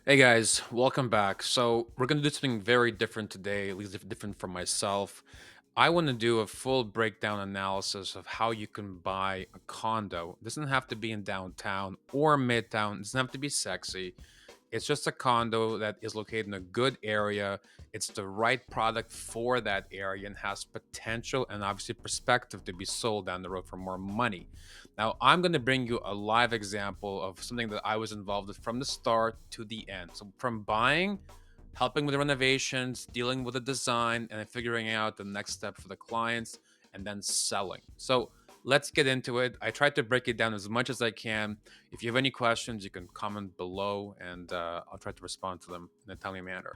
Hey guys, welcome back. So we're gonna do something very different today, at least different from myself. I want to do a full breakdown analysis of how you can buy a condo. It doesn't have to be in downtown or midtown. It doesn't have to be sexy. It's just a condo that is located in a good area. It's the right product for that area and has potential and obviously perspective to be sold down the road for more money. Now, I'm going to bring you a live example of something that I was involved with from the start to the end. So, from buying, helping with the renovations, dealing with the design, and then figuring out the next step for the clients, and then selling. So, let's get into it. I tried to break it down as much as I can. If you have any questions, you can comment below and I'll try to respond to them in a timely manner.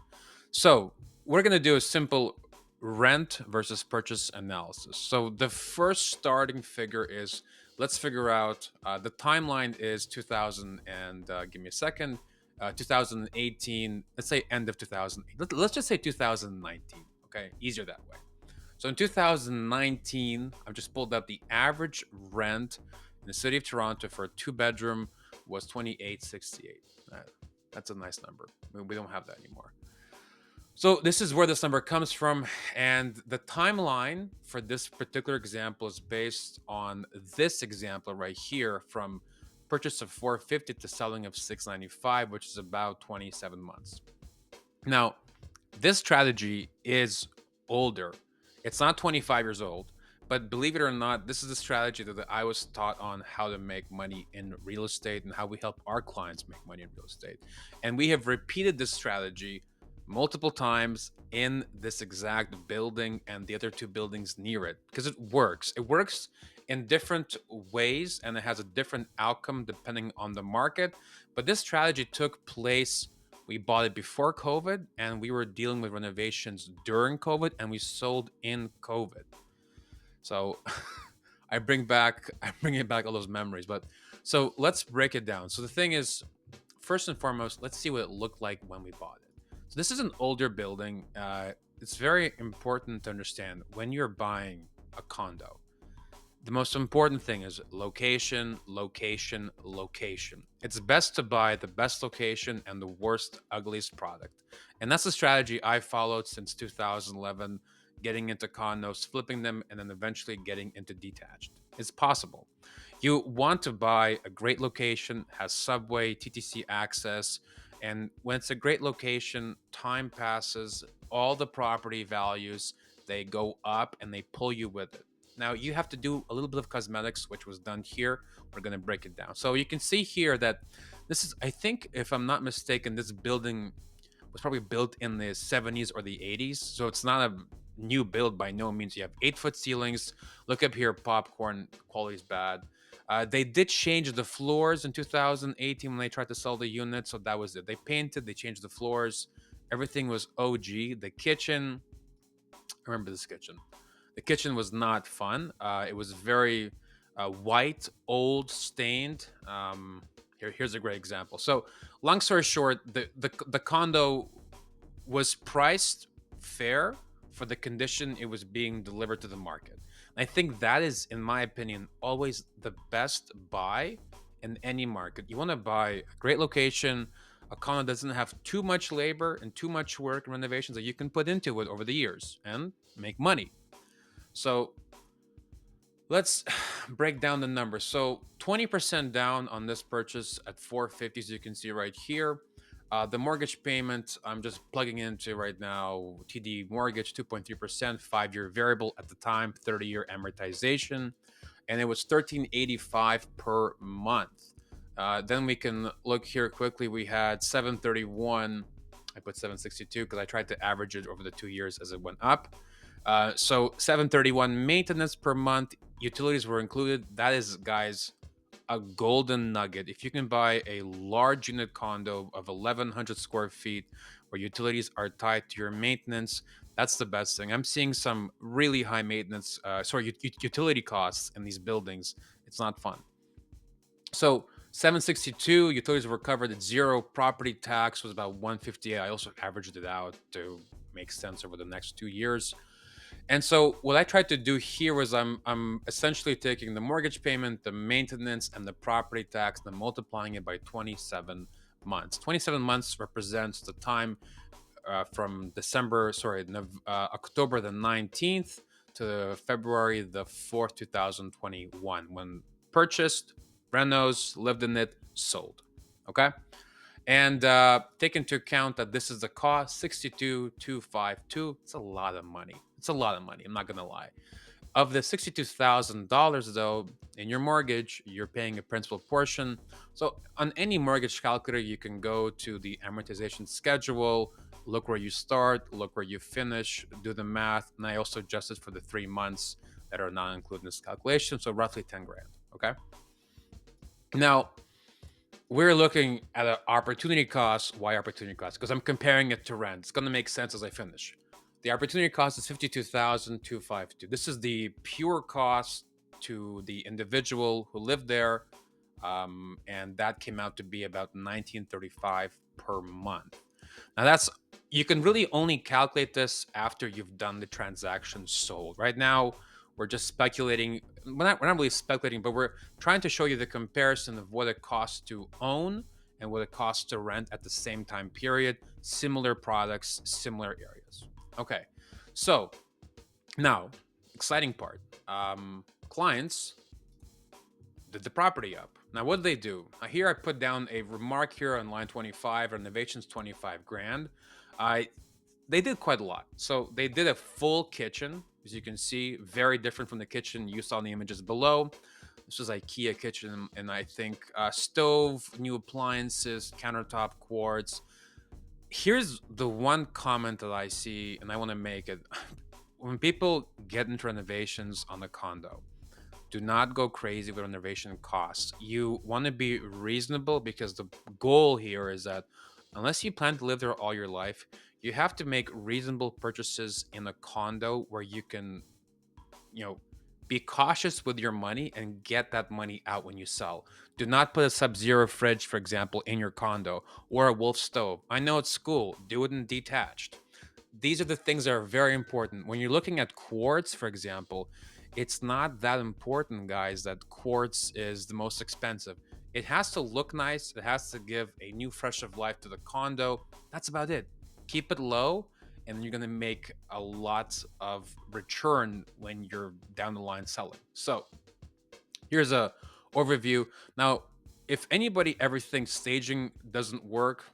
So, we're going to do a simple rent versus purchase analysis. So, the first starting figure is let's figure out the timeline is 2000 and give me a second. 2018, let's say end of 2008. Let's just say 2019. Okay, easier that way. So in 2019, I've just pulled up the average rent in the city of Toronto for a two-bedroom was 28.68. That's a nice number. We don't have that anymore. So this is where this number comes from, and the timeline for this particular example is based on this example right here from purchase of 450 to selling of 695, which is about 27 months. Now, this strategy is older. It's not 25 years old, but believe it or not, this is a strategy that I was taught on how to make money in real estate and how we help our clients make money in real estate. And we have repeated this strategy multiple times in this exact building and the other two buildings near it because it works. It works in different ways and it has a different outcome depending on the market. But this strategy took place, we bought it before COVID and we were dealing with renovations during COVID and we sold in COVID. So I bring it back all those memories. But so let's break it down. So the thing is, first and foremost, let's see what it looked like when we bought it. So this is an older building. It's very important to understand when you're buying a condo. The most important thing is location, location, location. It's best to buy the best location and the worst, ugliest product. And that's the strategy I followed since 2011, getting into condos, flipping them, and then eventually getting into detached. It's possible. You want to buy a great location, has subway, TTC access, and when it's a great location, time passes, all the property values, they go up and they pull you with it. Now you have to do a little bit of cosmetics, which was done here. We're going to break it down. So you can see here that this is, I think, if I'm not mistaken, this building was probably built in the 70s or the 80s. So it's not a new build by no means. You have 8-foot ceilings. Look up here, popcorn quality is bad. They did change the floors in 2018 when they tried to sell the unit. So that was it. They painted, they changed the floors. Everything was OG. The kitchen, I remember this kitchen. The kitchen was not fun. It was very white, old, stained. Here's a great example. So, long story short, the condo was priced fair for the condition it was being delivered to the market. I think that is, in my opinion, always the best buy in any market. You want to buy a great location, a condo that doesn't have too much labor and too much work and renovations that you can put into it over the years and make money. So let's break down the numbers. So 20% down on this purchase at 450, as you can see right here. The mortgage payment, I'm just plugging into right now, TD mortgage, 2.3%, 5-year variable at the time, 30-year amortization, and it was 1385 per month. Then we can look here quickly. We had 731. I put 762 because I tried to average it over the 2 years as it went up. So 731 maintenance per month, utilities were included. That is, guys, a golden nugget. If you can buy a large unit condo of 1,100 square feet where utilities are tied to your maintenance, that's the best thing. I'm seeing some really high maintenance, utility costs in these buildings. It's not fun. So 762 utilities were covered at zero. Property tax was about 158. I also averaged it out to make sense over the next 2 years. And so what I tried to do here was I'm essentially taking the mortgage payment, the maintenance, and the property tax, and multiplying it by 27 months. 27 months represents the time from October the 19th to February the 4th, 2021, when purchased, renos, lived in it, sold. Okay. And take into account that this is the cost 62,252. It's a lot of money. It's a lot of money. I'm not gonna lie. Of the $62,000, though, in your mortgage, you're paying a principal portion. So on any mortgage calculator, you can go to the amortization schedule, look where you start, look where you finish, do the math, and I also adjusted for the 3 months that are not included in this calculation. So roughly 10 grand. Okay. Now, we're looking at an opportunity cost. Why opportunity cost? Because I'm comparing it to rent. It's going to make sense as I finish. The opportunity cost is 52,252. This is the pure cost to the individual who lived there, and that came out to be about 1935 per month. Now that's, you can really only calculate this after you've done the transaction sold. Right now, we're just speculating. We're not really speculating, but we're trying to show you the comparison of what it costs to own and what it costs to rent at the same time period. Similar products, similar areas. Okay, so now, exciting part. Clients did the property up. Now, what did they do? Here I put down a remark here on line 25, renovations 25 grand. I They did quite a lot. So they did a full kitchen, as you can see, very different from the kitchen you saw in the images below. This was IKEA kitchen, and I think stove, new appliances, countertop, quartz. Here's the one comment that I see, and I want to make it. When people get into renovations on a condo, do not go crazy with renovation costs. You want to be reasonable, because the goal here is that unless you plan to live there all your life, you have to make reasonable purchases in a condo where you can, you know, be cautious with your money and get that money out when you sell. Do not put a sub-zero fridge, for example, in your condo, or a wolf stove. I know it's cool. Do it in detached. These are the things that are very important. When you're looking at quartz, for example, it's not that important, guys, that quartz is the most expensive. It has to look nice. It has to give a new fresh of life to the condo. That's about it. Keep it low, and you're going to make a lot of return when you're down the line selling. So here's a overview. Now, if anybody ever thinks staging doesn't work,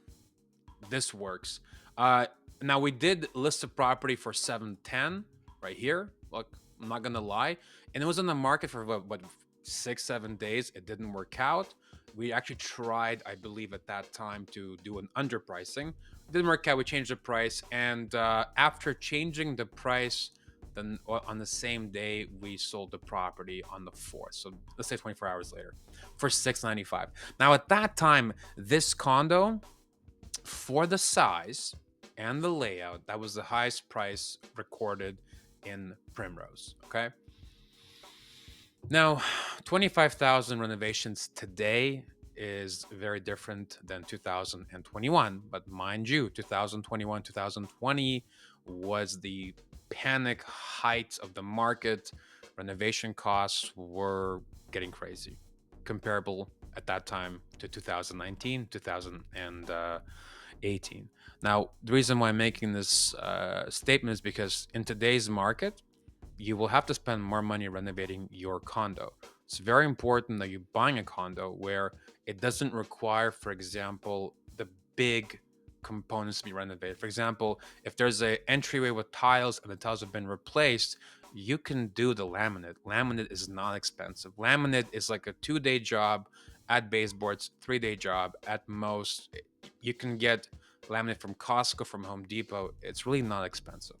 this works. Uh, Now we did list a property for 710 right here. Look, I'm not gonna lie, and it was on the market for what 6 7 days. It didn't work out. We actually tried, I believe, at that time to do an underpricing. It didn't work out. We changed the price, and after changing the price, then on the same day we sold the property on the 4th. So let's say 24 hours later for 695. Now at that time, this condo, for the size and the layout, that was the highest price recorded in Primrose. Okay. Now, 25,000 renovations today is very different than 2021. But mind you, 2021, 2020 was the panic height of the market. Renovation costs were getting crazy, comparable at that time to 2019, 2018. Now, the reason why I'm making this statement is because in today's market, you will have to spend more money renovating your condo. It's very important that you're buying a condo where it doesn't require, for example, the big components to be renovated. For example, if there's an entryway with tiles and the tiles have been replaced, you can do the laminate. Laminate is not expensive. Laminate is like a 2-day job at baseboards, 3-day job at most. You can get laminate from Costco, from Home Depot. It's really not expensive.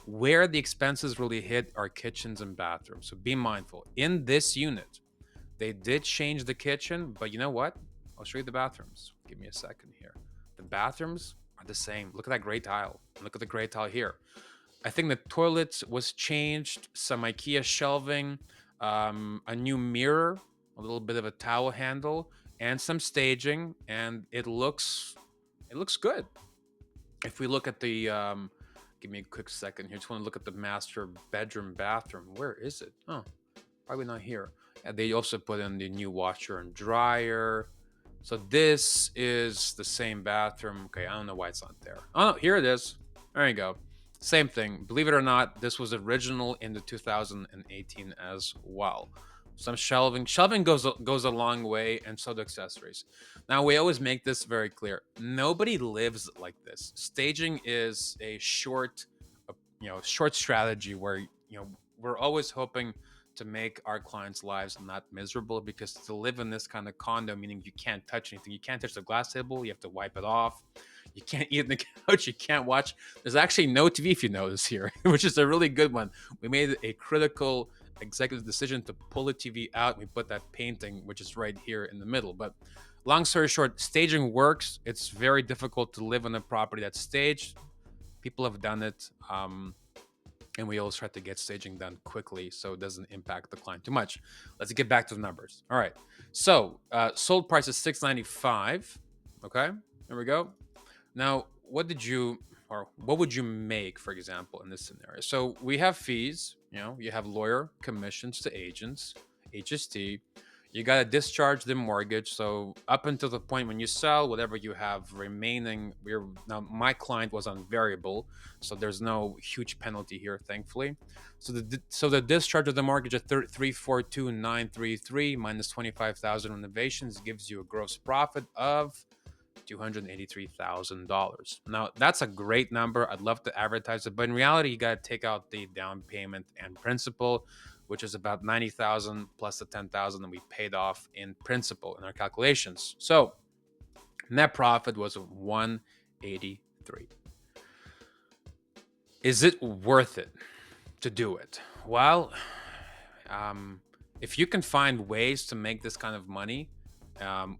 Where the expenses really hit are kitchens and bathrooms. So be mindful. In this unit, they did change the kitchen, but you know what? I'll show you the bathrooms. Give me a second here. The bathrooms are the same. Look at that gray tile. Look at the gray tile here. I think the toilet was changed, some IKEA shelving, a new mirror, a little bit of a towel handle, and some staging, and it looks good. If we look at the give me a quick second here. Just want to look at the master bedroom bathroom. Where is it? Oh, probably not here. And they also put in the new washer and dryer. So this is the same bathroom. Okay, I don't know why it's not there. Oh, here it is. There you go. Same thing. Believe it or not, this was original in the 2018 as well. Some shelving. Shelving goes a long way, and so do accessories. Now we always make this very clear. Nobody lives like this. Staging is a short strategy where we're always hoping to make our clients' lives not miserable, because to live in this kind of condo, meaning you can't touch anything, you can't touch the glass table, you have to wipe it off, you can't eat on the couch, you can't watch. There's actually no TV if you notice here, which is a really good one. We made a critical executive decision to pull the TV out. We put that painting, which is right here in the middle. But long story short, staging works. It's very difficult to live on a property that's staged. People have done it. And we always try to get staging done quickly so it doesn't impact the client too much. Let's get back to the numbers. All right. So sold price is $695. Okay. There we go. Now, what would you make, for example, in this scenario? So we have fees. You have lawyer commissions to agents, HST. You got to discharge the mortgage. So up until the point when you sell, whatever you have remaining, now my client was on variable, so there's no huge penalty here, thankfully. So the discharge of the mortgage at 342,933 minus 25,000 renovations gives you a gross profit of $283,000. Now, that's a great number. I'd love to advertise it, but in reality, you got to take out the down payment and principal, which is about 90,000 plus the 10,000 that we paid off in principal in our calculations. So, net profit was 183. Is it worth it to do it? Well, um, if you can find ways to make this kind of money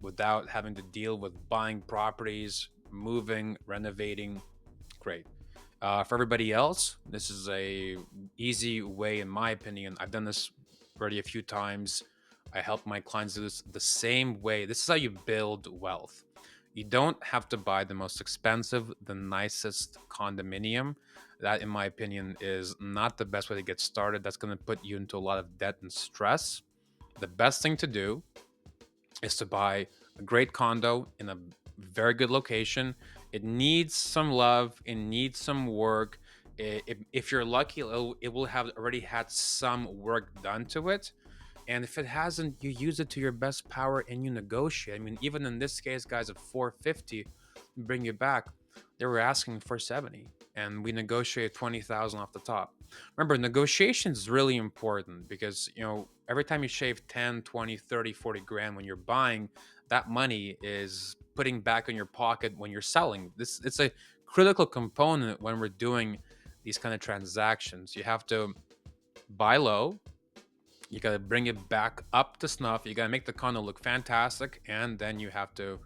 without having to deal with buying properties, moving, renovating, great. For everybody else, this is a easy way, in my opinion. I've done this already a few times. I help my clients do this the same way. This is how you build wealth. You don't have to buy the most expensive, the nicest condominium. That, in my opinion, is not the best way to get started. That's going to put you into a lot of debt and stress. The best thing to do is to buy a great condo in a very good location. It needs some love, it needs some work. If you're lucky, it will have already had some work done to it. And if it hasn't, you use it to your best power and you negotiate. I mean, even in this case, guys, at 450, bring you back, they were asking for 70, and we negotiated 20,000 off the top. Remember, negotiation is really important because, every time you shave 10, 20, 30, 40 grand when you're buying, that money is putting back in your pocket when you're selling. It's a critical component when we're doing these kind of transactions. You have to buy low, you got to bring it back up to snuff. You got to make the condo look fantastic, and then you have to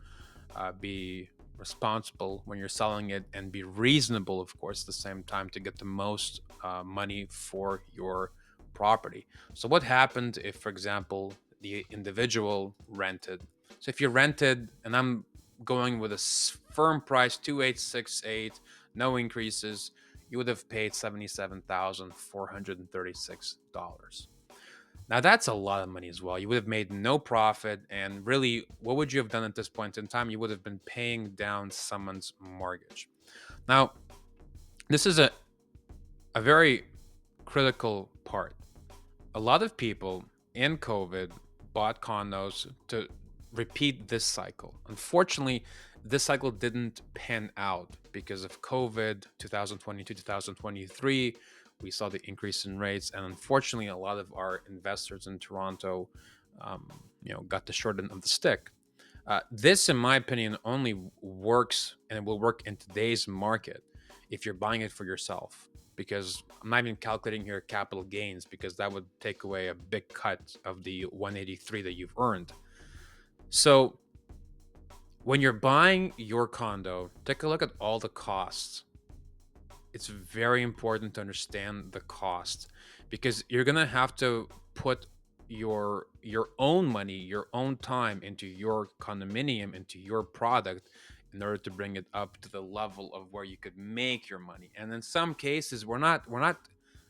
be responsible when you're selling it and be reasonable, of course, at the same time to get the most money for your property. So, what happened if, for example, the individual rented? So, if you rented, and I'm going with a firm price 2868, no increases, you would have paid $77,436. Now that's a lot of money as well. You would have made no profit, and really, what would you have done at this point in time? You would have been paying down someone's mortgage. Now, this is a very critical part. A lot of people in COVID bought condos to repeat this cycle. Unfortunately, this cycle didn't pan out because of COVID 2022, 2023. We saw the increase in rates, and unfortunately, a lot of our investors in Toronto, got the short end of the stick. This, in my opinion, only works, and it will work in today's market if you're buying it for yourself. Because I'm not even calculating here capital gains, because that would take away a big cut of the 183 that you've earned. So when you're buying your condo, take a look at all the costs. It's very important to understand the cost, because you're gonna have to put your own money, your own time into your condominium, into your product, in order to bring it up to the level of where you could make your money. And in some cases, we're not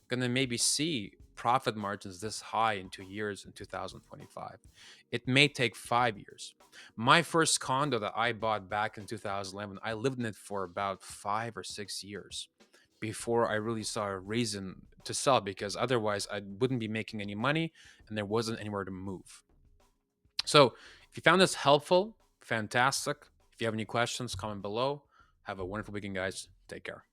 gonna maybe see profit margins this high in 2 years in 2025. It may take 5 years. My first condo that I bought back in 2011, I lived in it for about 5 or 6 years before I really saw a reason to sell, because otherwise I wouldn't be making any money and there wasn't anywhere to move. So if you found this helpful, fantastic. If you have any questions, comment below. Have a wonderful weekend, guys. Take care.